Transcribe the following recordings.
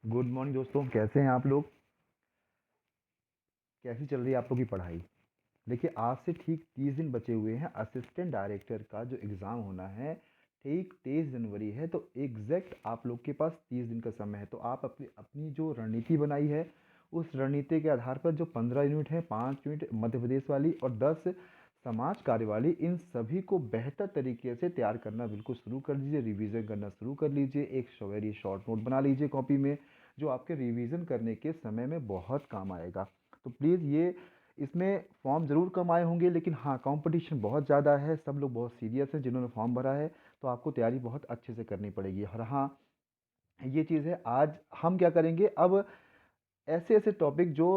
Good morning दोस्तों, कैसे हैं आप लोग? कैसी चल रही है आप लोगों की पढ़ाई? देखिए, आज से ठीक 30 दिन बचे हुए हैं। असिस्टेंट डायरेक्टर का जो एग्ज़ाम होना है, ठीक 23 जनवरी है। तो एग्जैक्ट आप लोग के पास 30 दिन का समय है। तो आप अपनी अपनी जो रणनीति बनाई है, उस रणनीति के आधार पर जो 15 यूनिट है, 5 यूनिट मध्य प्रदेश वाली और 10 समाज कार्य वाली, इन सभी को बेहतर तरीके से तैयार करना बिल्कुल शुरू कर दीजिए। रिवीजन करना शुरू कर लीजिए। एक वेरी शॉर्ट नोट बना लीजिए कॉपी में, जो आपके रिवीजन करने के समय में बहुत काम आएगा। तो प्लीज़ ये, इसमें फॉर्म ज़रूर कम आए होंगे, लेकिन हाँ, कंपटीशन बहुत ज़्यादा है। सब लोग बहुत सीरियस हैं जिन्होंने फॉर्म भरा है। तो आपको तैयारी बहुत अच्छे से करनी पड़ेगी। और हाँ, ये चीज़ है, आज हम क्या करेंगे अब, ऐसे ऐसे टॉपिक जो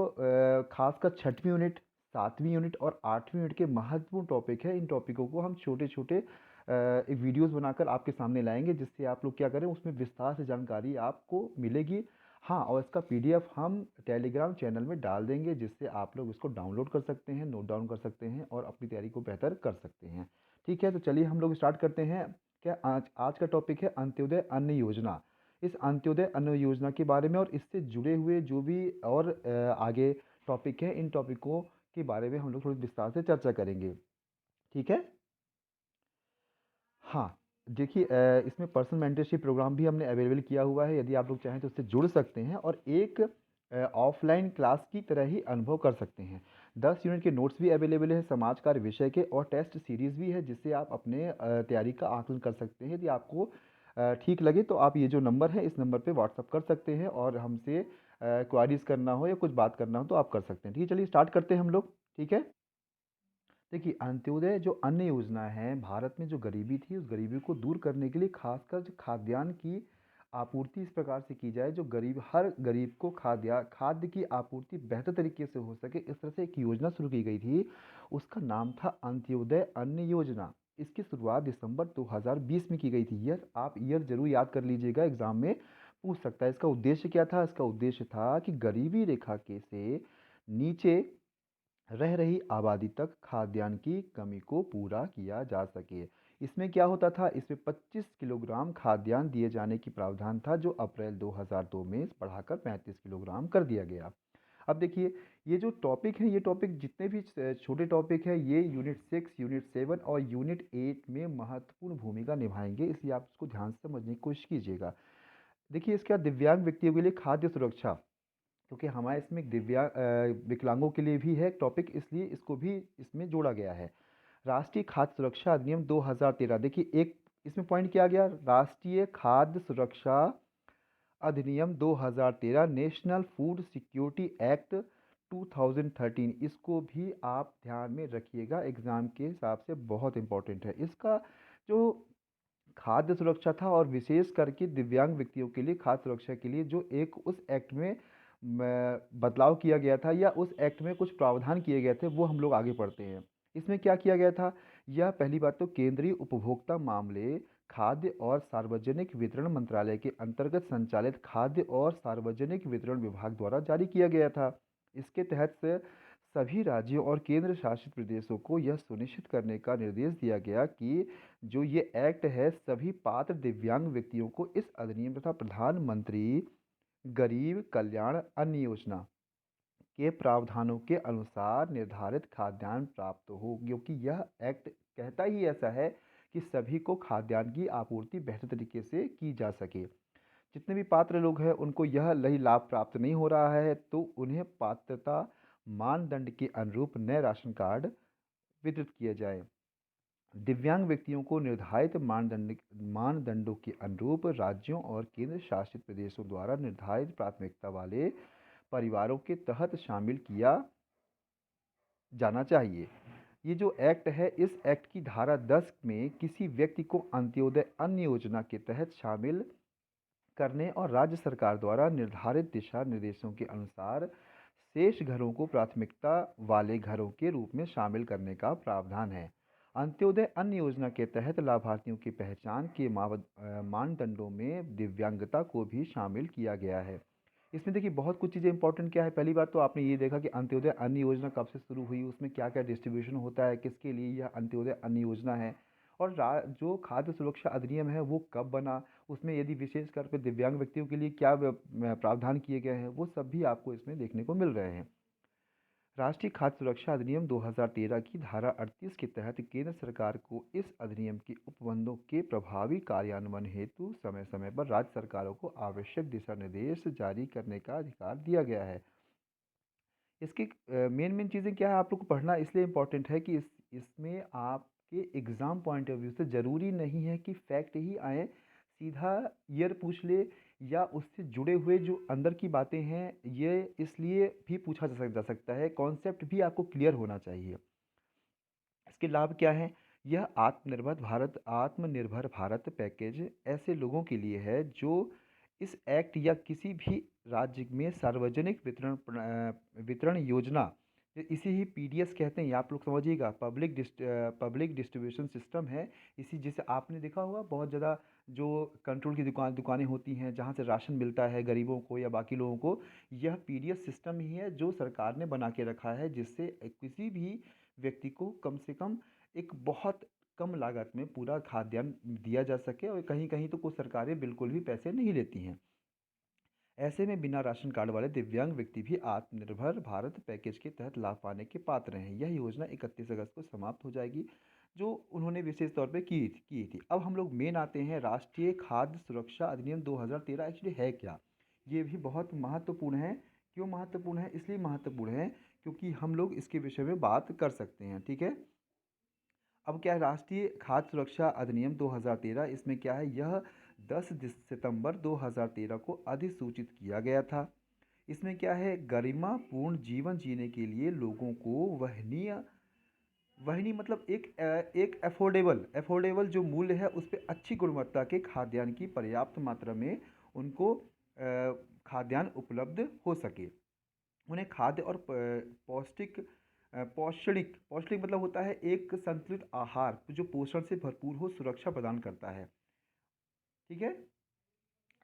खासकर छठवीं यूनिट, सातवीं यूनिट और आठवीं यूनिट के महत्वपूर्ण टॉपिक है, इन टॉपिकों को हम छोटे छोटे एक वीडियोस बनाकर आपके सामने लाएंगे, जिससे आप लोग क्या करें, उसमें विस्तार से जानकारी आपको मिलेगी। हाँ, और इसका पीडीएफ हम टेलीग्राम चैनल में डाल देंगे, जिससे आप लोग इसको डाउनलोड कर सकते हैं, नोट डाउन कर सकते हैं और अपनी तैयारी को बेहतर कर सकते हैं। ठीक है, तो चलिए हम लोग स्टार्ट करते हैं। क्या आज आज का टॉपिक है अंत्योदय अन्न योजना। इस अंत्योदय अन्न योजना के बारे में और इससे जुड़े हुए जो भी और आगे टॉपिक हैं, इन टॉपिकों के बारे में हम लोग थोड़ी विस्तार से चर्चा करेंगे। ठीक है। हाँ, देखिए, इसमें पर्सनल मेंटरशिप प्रोग्राम भी हमने अवेलेबल किया हुआ है। यदि आप लोग चाहें तो उससे जुड़ सकते हैं और एक ऑफलाइन क्लास की तरह ही अनुभव कर सकते हैं। 10 यूनिट के नोट्स भी अवेलेबल है, समाज कार्य विषय के, और टेस्ट सीरीज भी है, जिससे आप अपने तैयारी का आकलन कर सकते हैं। यदि आपको ठीक लगे तो आप ये जो नंबर है, इस नंबर पे व्हाट्सअप कर सकते हैं, और हमसे क्वारीज करना हो या कुछ बात करना हो तो आप कर सकते हैं। ठीक है, चलिए स्टार्ट करते हैं हम लोग। ठीक है। देखिए, अंत्योदय जो अन्न योजना है, भारत में जो गरीबी थी, उस गरीबी को दूर करने के लिए खासकर जो खाद्यान्न की आपूर्ति इस प्रकार से की जाए, जो गरीब, हर गरीब को खाद्य की आपूर्ति बेहतर तरीके से हो सके, इस तरह से एक योजना शुरू की गई थी। उसका नाम था अंत्योदय अन्न योजना। इसकी शुरुआत दिसंबर 2020 में की गई थी। ईयर, आप ईयर जरूर याद कर लीजिएगा, एग्जाम में पूछ सकता है। इसका उद्देश्य क्या था? इसका उद्देश्य था कि गरीबी रेखा के से नीचे रह रही आबादी तक खाद्यान्न की कमी को पूरा किया जा सके। इसमें क्या होता था, इसमें 25 किलोग्राम खाद्यान्न दिए जाने की प्रावधान था, जो अप्रैल 2002 में बढ़ाकर 35 किलोग्राम कर दिया गया। अब देखिए, ये जो टॉपिक है, ये टॉपिक जितने भी छोटे टॉपिक है, ये यूनिट 6, यूनिट 7 और यूनिट 8 में महत्वपूर्ण भूमिका निभाएंगे, इसलिए आप इसको ध्यान से समझने की कोशिश कीजिएगा। देखिए, इसके बाद दिव्यांग व्यक्तियों के लिए खाद्य सुरक्षा, क्योंकि हमारे इसमें एक विकलांगों के लिए भी है टॉपिक, इसलिए इसको भी इसमें जोड़ा गया है। राष्ट्रीय खाद्य सुरक्षा अधिनियम 2013। देखिए, एक इसमें पॉइंट किया गया, राष्ट्रीय खाद्य सुरक्षा अधिनियम 2013, नेशनल फूड सिक्योरिटी एक्ट 2013, इसको भी आप ध्यान में रखिएगा, एग्जाम के हिसाब से बहुत इंपॉर्टेंट है। इसका जो खाद्य सुरक्षा था, और विशेष करके दिव्यांग व्यक्तियों के लिए खाद्य सुरक्षा के लिए जो एक उस एक्ट में बदलाव किया गया था, या उस एक्ट में कुछ प्रावधान किए गए थे, वो हम लोग आगे पढ़ते हैं। इसमें क्या किया गया था? यह पहली बात तो केंद्रीय उपभोक्ता मामले, खाद्य और सार्वजनिक वितरण मंत्रालय के अंतर्गत संचालित खाद्य और सार्वजनिक वितरण विभाग द्वारा जारी किया गया था। इसके तहत से सभी राज्यों और केंद्र शासित प्रदेशों को यह सुनिश्चित करने का निर्देश दिया गया कि जो ये एक्ट है, सभी पात्र दिव्यांग व्यक्तियों को इस अधिनियम तथा प्रधानमंत्री गरीब कल्याण अन्न योजना के प्रावधानों के अनुसार निर्धारित खाद्यान्न प्राप्त हो, क्योंकि यह एक्ट कहता ही ऐसा है कि सभी को खाद्यान्न की आपूर्ति बेहतर तरीके से की जा सके। जितने भी पात्र लोग हैं, उनको यह लही लाभ प्राप्त नहीं हो रहा है, तो उन्हें पात्रता मानदंड के अनुरूप नए राशन कार्ड वितरित किए जाए। दिव्यांग व्यक्तियों को निर्धारित मानदंडों के अनुरूप राज्यों और केंद्र शासित प्रदेशों द्वारा निर्धारित प्राथमिकता वाले परिवारों के तहत शामिल किया जाना चाहिए। ये जो एक्ट है, इस एक्ट की धारा 10 में किसी व्यक्ति को अंत्योदय अन्न योजना के तहत शामिल करने और राज्य सरकार द्वारा निर्धारित दिशा निर्देशों के अनुसार शेष घरों को प्राथमिकता वाले घरों के रूप में शामिल करने का प्रावधान है। अंत्योदय अन्न योजना के तहत लाभार्थियों की पहचान के मानदंडों में दिव्यांगता को भी शामिल किया गया है। इसमें देखिए, बहुत कुछ चीज़ें इंपॉर्टेंट क्या है। पहली बात तो आपने ये देखा कि अंत्योदय अन्न योजना कब से शुरू हुई, उसमें क्या क्या डिस्ट्रीब्यूशन होता है, किसके लिए यह अंत्योदय अन्न योजना है, और जो खाद्य सुरक्षा अधिनियम है वो कब बना, उसमें यदि विशेष तौर पे दिव्यांग व्यक्तियों के लिए क्या प्रावधान किए गए हैं, वो सब भी आपको इसमें देखने को मिल रहे हैं। राष्ट्रीय खाद्य सुरक्षा अधिनियम 2013 की धारा 38 के तहत केंद्र सरकार को इस अधिनियम के उपबंधों के प्रभावी कार्यान्वयन हेतु समय समय पर राज्य सरकारों को आवश्यक दिशा निर्देश जारी करने का अधिकार दिया गया है। इसकी मेन मेन चीज़ें क्या है, आप लोग को पढ़ना इसलिए इम्पोर्टेंट है कि इसमें आपके एग्ज़ाम पॉइंट ऑफ व्यू से ज़रूरी नहीं है कि फैक्ट ही आए, सीधा ईयर पूछ ले या उससे जुड़े हुए जो अंदर की बातें हैं, ये इसलिए भी पूछा जा सकता है, कॉन्सेप्ट भी आपको क्लियर होना चाहिए। इसके लाभ क्या हैं? यह आत्मनिर्भर भारत पैकेज ऐसे लोगों के लिए है जो इस एक्ट या किसी भी राज्य में सार्वजनिक वितरण योजना, इसी ही पीडीएस कहते हैं, ये आप लोग समझिएगा, पब्लिक डिस्ट्रीब्यूशन सिस्टम है। इसी जैसे आपने देखा होगा बहुत ज़्यादा जो कंट्रोल की दुकानें होती हैं जहाँ से राशन मिलता है गरीबों को या बाकी लोगों को, यह पीडीएस सिस्टम ही है जो सरकार ने बना के रखा है, जिससे किसी भी व्यक्ति को कम से कम एक बहुत कम लागत में पूरा खाद्यान्न दिया जा सके, और कहीं कहीं तो कुछ सरकारें बिल्कुल भी पैसे नहीं लेती हैं। ऐसे में बिना राशन कार्ड वाले दिव्यांग व्यक्ति भी आत्मनिर्भर भारत पैकेज के तहत लाभ पाने के पात्र हैं। यह योजना 31 अगस्त को समाप्त हो जाएगी, जो उन्होंने विशेष तौर पे की थी। अब हम लोग मेन आते हैं, राष्ट्रीय खाद्य सुरक्षा अधिनियम 2013 एक्चुअली है क्या। ये भी बहुत महत्वपूर्ण है। क्यों महत्वपूर्ण है? इसलिए महत्वपूर्ण है क्योंकि हम लोग इसके विषय में बात कर सकते हैं, ठीक है। अब क्या है, राष्ट्रीय खाद्य सुरक्षा अधिनियम 2013, इसमें क्या है, यह 10 सितंबर 2013 को अधिसूचित किया गया था। इसमें क्या है, गरिमापूर्ण जीवन जीने के लिए लोगों को वहनीय वहनी मतलब एक अफोर्डेबल जो मूल्य है उस पर अच्छी गुणवत्ता के खाद्यान्न की पर्याप्त मात्रा में उनको खाद्यान्न उपलब्ध हो सके। उन्हें खाद्य और पौष्टिक मतलब होता है एक संतुलित आहार जो पोषण से भरपूर हो, सुरक्षा प्रदान करता है, ठीक है।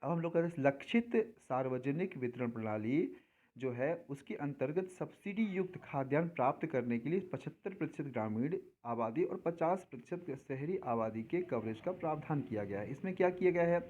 अब हम लोग कहते हैं लक्षित सार्वजनिक वितरण प्रणाली जो है उसके अंतर्गत सब्सिडी युक्त खाद्यान्न प्राप्त करने के लिए 75% ग्रामीण आबादी और 50% शहरी आबादी के कवरेज का प्रावधान किया गया है। इसमें क्या किया गया है,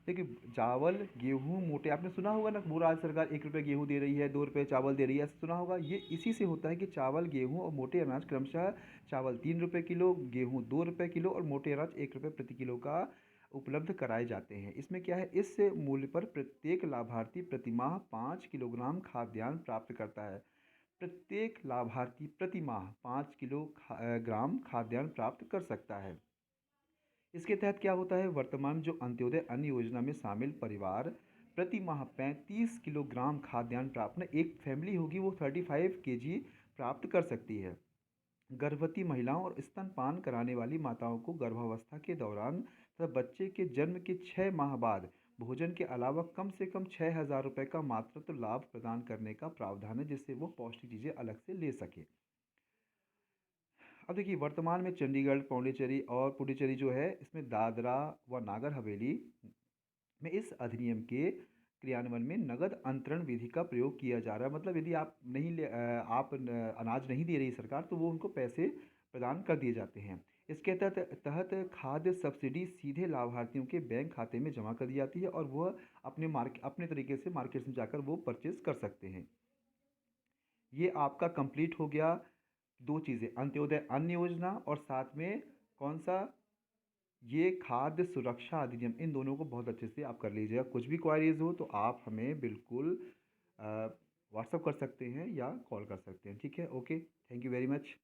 देखिए चावल गेहूँ मोटे, आपने सुना होगा ना, पूरा आज सरकार 1 रुपये गेहूँ दे रही है, 2 रुपये चावल दे रही है, ऐसा सुना होगा। ये इसी से होता है कि चावल गेहूँ और मोटे अनाज क्रमशः चावल 3 रुपये किलो, गेहूँ 2 रुपये किलो और मोटे अनाज 1 रुपये प्रति किलो का उपलब्ध कराए जाते हैं। इसमें क्या है, इस मूल्य पर प्रत्येक लाभार्थी प्रतिमाह 5 किलोग्राम खाद्यान्न प्राप्त करता है। प्रत्येक लाभार्थी प्रतिमाह 5 किलोग्राम खाद्यान्न प्राप्त कर सकता है। इसके तहत क्या होता है, वर्तमान जो अंत्योदय अन्न योजना में शामिल परिवार प्रति माह 35 किलोग्राम खाद्यान्न प्राप्त, एक फैमिली होगी वो 35 केजी प्राप्त कर सकती है। गर्भवती महिलाओं और स्तनपान कराने वाली माताओं को गर्भावस्था के दौरान तथा बच्चे के जन्म के 6 माह बाद भोजन के अलावा कम से कम 6,000 रुपये का मातृत्व लाभ प्रदान करने का प्रावधान है, जिससे वो पौष्टिक चीज़ें अलग से ले सके। अब देखिए वर्तमान में चंडीगढ़, पुडुचेरी जो है, इसमें दादरा व नागर हवेली में इस अधिनियम के क्रियान्वयन में नगद अंतरण विधि का प्रयोग किया जा रहा है। मतलब यदि अनाज नहीं दे रही सरकार, तो वो उनको पैसे प्रदान कर दिए जाते हैं। इसके तहत खाद्य सब्सिडी सीधे लाभार्थियों के बैंक खाते में जमा कर दी जाती है और वह अपने तरीके से मार्केट में जाकर वो परचेज कर सकते हैं। ये आपका कंप्लीट हो गया, दो चीज़ें, अंत्योदय अन्न योजना और साथ में कौन सा, ये खाद्य सुरक्षा अधिनियम। इन दोनों को बहुत अच्छे से आप कर लीजिएगा। कुछ भी क्वारीज हो तो आप हमें बिल्कुल व्हाट्सअप कर सकते हैं या कॉल कर सकते हैं, ठीक है। Okay, thank you very much.